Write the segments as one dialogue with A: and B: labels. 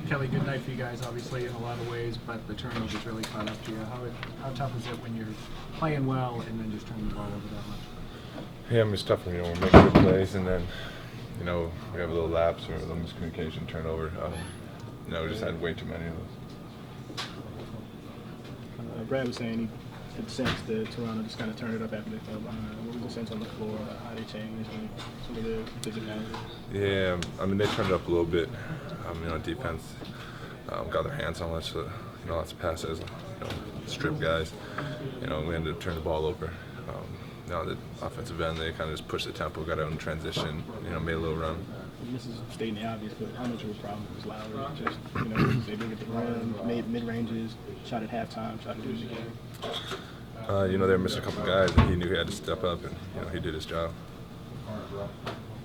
A: Kelly, good night for you guys, obviously, in a lot of ways, but the turnovers really caught up to you. How tough is it when you're playing well and then just turning the ball over that much?
B: Yeah, I mean, it's tough when, we're making good plays and then, we have a little lapse or a little miscommunication, turnover. We just had way too many of those.
C: Brad was saying he had sensed that Toronto just kind of turned it up after they fell behind. What was the sense on the floor, how they changed, and some of the physicality?
B: Yeah, I mean, they turned it up a little bit. Defense got their hands on us, lots of passes, strip guys. We ended up turning the ball over. The offensive end, they kind of just pushed the tempo, got out in transition, made a little run.
C: This is stating the obvious, but how much of a problem was Lowry? Just, was able to get the run, made mid-ranges, shot at halftime, shot at the end of the game?
B: They were missing a couple guys, and he knew he had to step up, and, he did his job.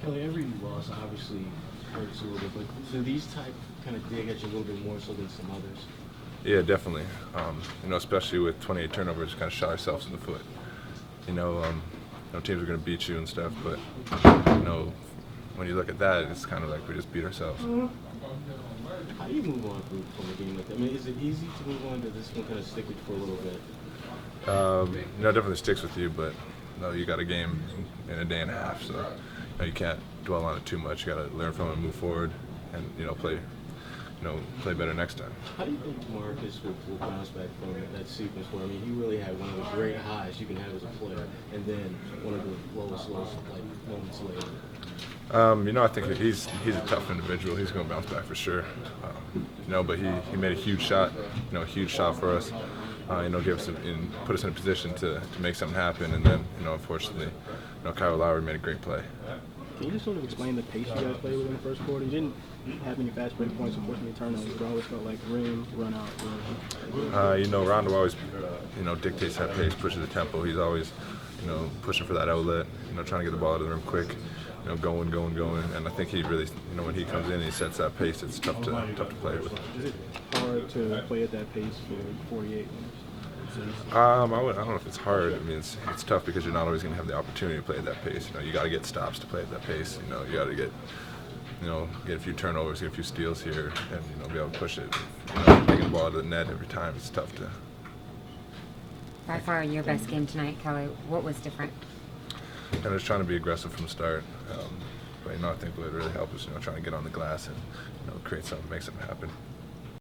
D: Kelly, every loss obviously hurts a little bit, but do these type kind of dig at you a little bit more so than some others?
B: Yeah, definitely. Especially with 28 turnovers, kind of shot ourselves in the foot. Teams are going to beat you and stuff, but, when you look at that, it's kind of like we just beat ourselves.
D: How do you move on from a game like that? I mean, is it easy to move on? Does this one kind of stick with you for a little bit?
B: It definitely sticks with you, but you got a game in a day and a half, so you can't dwell on it too much. You got to learn from it, move forward, and play better next time.
D: How do you think Marcus will bounce back from that sequence where, he really had one of the great highs you can have as a player, and then one of the lowest moments later?
B: I think he's a tough individual. He's going to bounce back for sure. But he made a huge shot, a huge shot for us. Give us put us in a position to make something happen, and then, unfortunately, Kyle Lowry made a great play.
C: Can you just sort of explain the pace you guys played with in the first quarter? You didn't have any fast break points, unfortunately, turnovers. It always felt like rim, run out.
B: Rondo always, dictates that pace, pushes the tempo. He's always, pushing for that outlet, trying to get the ball to the rim quick, going. And I think he really, when he comes in and he sets that pace, it's tough to play with.
C: Is it hard to play at that pace for 48 minutes?
B: I don't know if it's hard. I mean, it's tough because you're not always going to have the opportunity to play at that pace. You got to get stops to play at that pace. You got to get, get a few turnovers, get a few steals here, and be able to push it. Taking the ball to the net every time, it's tough to.
E: By far your best game tonight, Kelly. What was different?
B: And just trying to be aggressive from the start. But I think what would really help is trying to get on the glass and create something, make something happen.